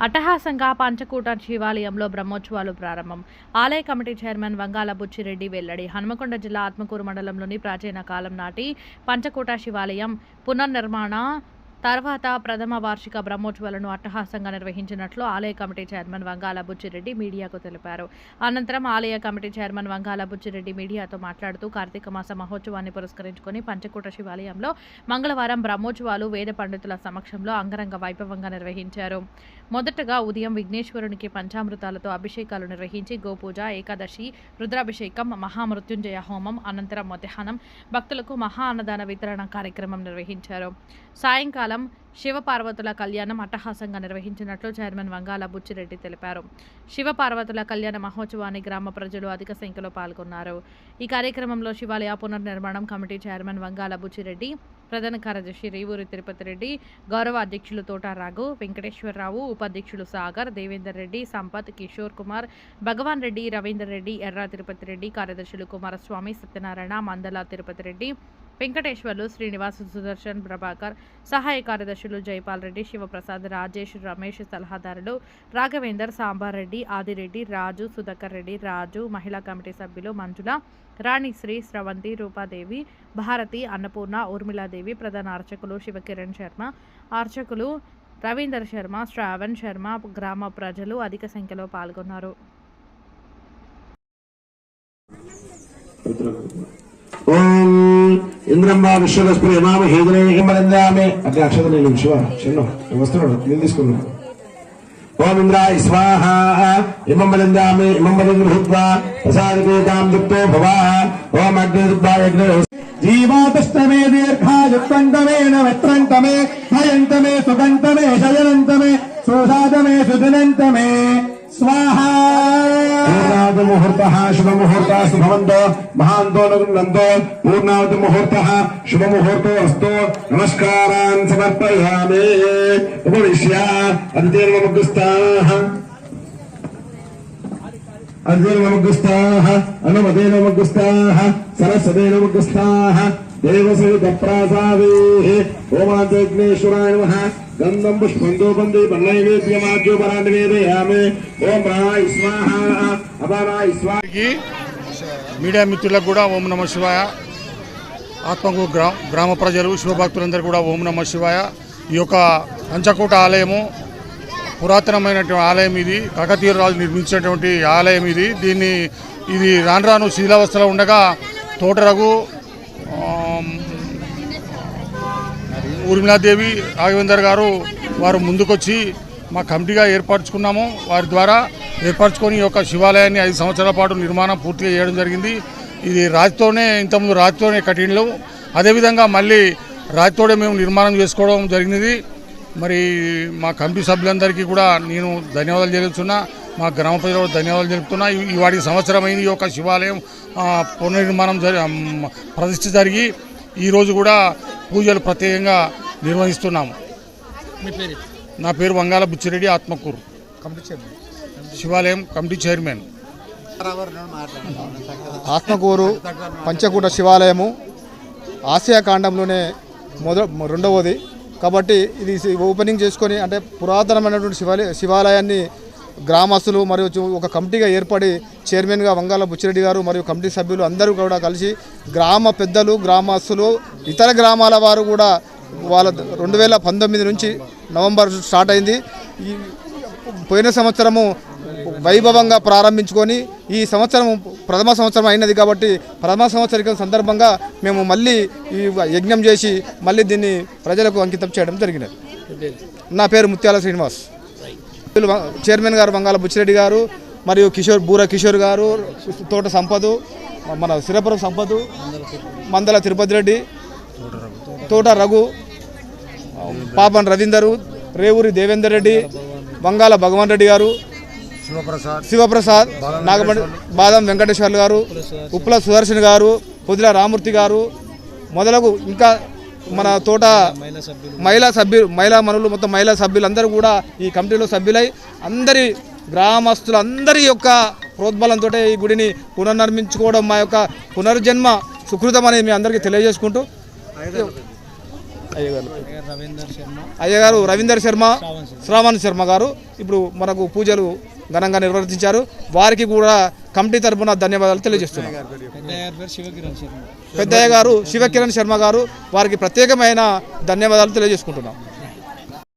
అట్టహాసంగా పంచకూట శివాలయంలో బ్రహ్మోత్సవాలు ప్రారంభం. ఆలయ కమిటీ చైర్మన్ వంగాల బుచ్చిరెడ్డి వెల్లడి. హనుమకొండ జిల్లా ఆత్మకూరు మండలంలోని ప్రాచీన కాలం నాటి పంచకూట శివాలయం పునర్నిర్మాణ తర్వాత ప్రథమ వార్షిక బ్రహ్మోత్సవాలను అట్టహాసంగా నిర్వహించినట్లు ఆలయ కమిటీ చైర్మన్ వంగాల బుచ్చిరెడ్డి మీడియాకు తెలిపారు. అనంతరం ఆలయ కమిటీ చైర్మన్ వంగాల బుచ్చిరెడ్డి మీడియాతో మాట్లాడుతూ కార్తీక మాస మహోత్సవాన్ని పురస్కరించుకుని పంచకూట శివాలయంలో మంగళవారం బ్రహ్మోత్సవాలు వేద పండితుల సమక్షంలో అంగరంగ వైభవంగా నిర్వహించారు. మొదటగా ఉదయం విఘ్నేశ్వరునికి పంచామృతాలతో అభిషేకాలు నిర్వహించి గోపూజ, ఏకాదశి, రుద్రాభిషేకం, మహామృత్యుంజయ హోమం, అనంతరం మధ్యాహ్నం భక్తులకు మహా అన్నదాన వితరణ కార్యక్రమం నిర్వహించారు. సాయంకాలం శివపార్వతుల కళ్యాణం అట్టహాసంగా నిర్వహించినట్లు చైర్మన్ వంగాల బుచ్చిరెడ్డి తెలిపారు. శివపార్వతుల కళ్యాణ మహోత్సవాన్ని గ్రామ ప్రజలు అధిక సంఖ్యలో పాల్గొన్నారు. ఈ కార్యక్రమంలో శివాలయ పునర్నిర్మాణం కమిటీ చైర్మన్ వంగాల బుచ్చిరెడ్డి, ప్రధాన కార్యదర్శి రేవూరి తిరుపతి రెడ్డి, గౌరవ అధ్యక్షులు తోట రాఘు, వెంకటేశ్వరరావు, ఉపాధ్యక్షులు సాగర్, దేవేందర్ రెడ్డి, సంపత్, కిషోర్ కుమార్, భగవాన్ రెడ్డి, రవీందర్ రెడ్డి, ఎర్ర తిరుపతి రెడ్డి, కార్యదర్శులు కుమారస్వామి, సత్యనారాయణ, మందల తిరుపతి రెడ్డి, వెంకటేశ్వర్లు, శ్రీనివాస్, సుదర్శన్, ప్రభాకర్, సహాయ కార్యదర్శులు జైపాల్ రెడ్డి, శివప్రసాద్, రాజేష్, రమేష్, సలహాదారులు రాఘవేందర్, సాంబార్ రెడ్డి, ఆదిరెడ్డి, రాజు, సుధాకర్ రెడ్డి, రాజు, మహిళా కమిటీ సభ్యులు మంజుల, రాణిశ్రీ, స్రవంతి, రూపాదేవి, భారతి, అన్నపూర్ణ, ఊర్మిళాదేవి, ప్రధాన అర్చకులు శివకిరణ్ శర్మ, అర్చకులు రవీందర్ శర్మ, శ్రావణ్ శర్మ, గ్రామ ప్రజలు అధిక సంఖ్యలో పాల్గొన్నారు. ఓం ఇంద్రంబా విశ్వదస్పరి యమామ హేదనేహిమలందామే అట్లా అక్షరం నేను విశ్వ చిన్న వస్తున్నాడు నేను తీసుకున్నాను. ఓం ఇంద్రాయ స్వాహ ఇమం బలందామే ఇమం బలం భూత్వా ప్రసాదపేతాం దుక్తో భవః. ఓం అగ్నిరుద్ధాయ అగ్ని జీవాతస్తమే దీర్ఘాయుత్వంతమే నవత్రంతమే భయంతమే సుగంతమే శయనంతమే సుధాతమే సుదినంతమే స్వాహా. ముహూర్త శుభ ముహూర్త శుభవంతో మహాంతో నందో పూర్ణావతి ముహూర్త శుభ ముహూర్తో అస్తో. నమస్కారాన్ సమర్పయామి. ఉపవిశ్య అద్యర్వముగ్గుస్తాః అనుమదేనముగ్గుస్తాః సరస్వదేనముగ్గుస్తాః దేవసవిత ప్రాసాదే. ఓమాగ్నేశ్వరాయ నమః. గంధం పుష్పం ధూపం దీపం నైవేద్యమాద్యోపరాన్ని వేదయామి. ఓం ప్రాణాయ స్వాహ అపానాయ స్వాహ. మీడియా మిత్రులకు కూడా ఓం నమ శివాయ. ఆత్మకూరు గ్రామ ప్రజలు శివభక్తులందరూ కూడా ఓం నమ శివాయ. ఈ యొక్క పంచకూట ఆలయము పురాతనమైనటువంటి ఆలయం. ఇది కాకతీయ రాజు నిర్మించినటువంటి ఆలయం. ఇది రాను రాను శిథిలావస్థలో ఉండగా తోటరఘు, ఊర్మిళాదేవి, రాఘవేందర్ గారు వారు ముందుకొచ్చి మా కమిటీగా ఏర్పరచుకున్నాము. వారి ద్వారా ఏర్పరచుకొని ఈ యొక్క శివాలయాన్ని 5 సంవత్సరాల పాటు నిర్మాణం పూర్తిగా చేయడం జరిగింది. ఇది ఇంతకుముందు రాతితోనే కట్టిండ్లు. అదేవిధంగా మళ్ళీ రాతితోనే మేము నిర్మాణం చేసుకోవడం జరిగినది. మరి మా కమిటీ సభ్యులందరికీ కూడా నేను ధన్యవాదాలు తెలుపుతున్నా. మా గ్రామ ప్రజలకు ధన్యవాదాలు తెలుపుతున్నా. వాడికి సంవత్సరమైంది ఈ యొక్క శివాలయం పునర్నిర్మాణం ప్రతిష్ఠ జరిగి ఈరోజు కూడా పూజలు ప్రత్యేకంగా నిర్వహిస్తున్నాము. నా పేరు వంగాల బుచ్చిరెడ్డి, ఆత్మకూరు శివాలయం కమిటీ చైర్మన్. ఆత్మకూరు పంచకూట శివాలయము ఆసియా ఖండంలోనే రెండవది కాబట్టి ఇది ఓపెనింగ్ చేసుకొని అంటే పురాతనమైనటువంటి శివాలయాన్ని గ్రామస్తులు మరియు ఒక కమిటీగా ఏర్పడి చైర్మన్గా వంగాల బుచ్చిరెడ్డి గారు మరియు కమిటీ సభ్యులు అందరూ కూడా కలిసి గ్రామ పెద్దలు, గ్రామస్తులు, ఇతర గ్రామాల వారు కూడా వాళ్ళ 2019 నుంచి నవంబర్ స్టార్ట్ అయింది. ఈ పోయిన సంవత్సరము వైభవంగా ప్రారంభించుకొని ఈ సంవత్సరం ప్రథమ సంవత్సరం అయినది కాబట్టి ప్రథమ సంవత్సరికం సందర్భంగా మేము మళ్ళీ ఈ యజ్ఞం చేసి మళ్ళీ దీన్ని ప్రజలకు అంకితం చేయడం జరిగినది. నా పేరు ముత్యాల శ్రీనివాస్. చైర్మన్ గారు వంగాల బుచ్చిరెడ్డి గారు మరియు బూర కిషోర్ గారు, తోట సంపదు, మన సిరపురం సంపదు, మందల తిరుపతి రెడ్డి, తోట రఘు, పాపన్ రవీందరు, రేవూరి దేవేందర్ రెడ్డి, వంగాల భగవాన్ రెడ్డి గారు, శివప్రసాద్, నాగమణి, బాదం వెంకటేశ్వర్లు గారు, ఉప్పుల సుదర్శన్ గారు, పొదిల రామూర్తి గారు మొదలగు ఇంకా మన తోట మహిళా మనులు మొత్తం మహిళా సభ్యులందరూ కూడా ఈ కమిటీలో సభ్యులై అందరి గ్రామస్తులందరి యొక్క ప్రోద్బలంతో ఈ గుడిని పునర్నిర్మించుకోవడం మా యొక్క పునర్జన్మ సుకృతం అని మీ అందరికీ తెలియజేసుకుంటూ అయ్యగారు రవీందర్ శర్మ, శ్రావణ్ శర్మ గారు ఇప్పుడు మనకు పూజలు ఘనంగా నిర్వర్తించారు. వారికి కూడా కమిటీ తరఫున ధన్యవాదాలు తెలియజేస్తున్నాం. పెద్దయ్య గారు శివకిరణ్ శర్మ గారు, వారికి ప్రత్యేకమైన ధన్యవాదాలు తెలియజేసుకుంటున్నాం.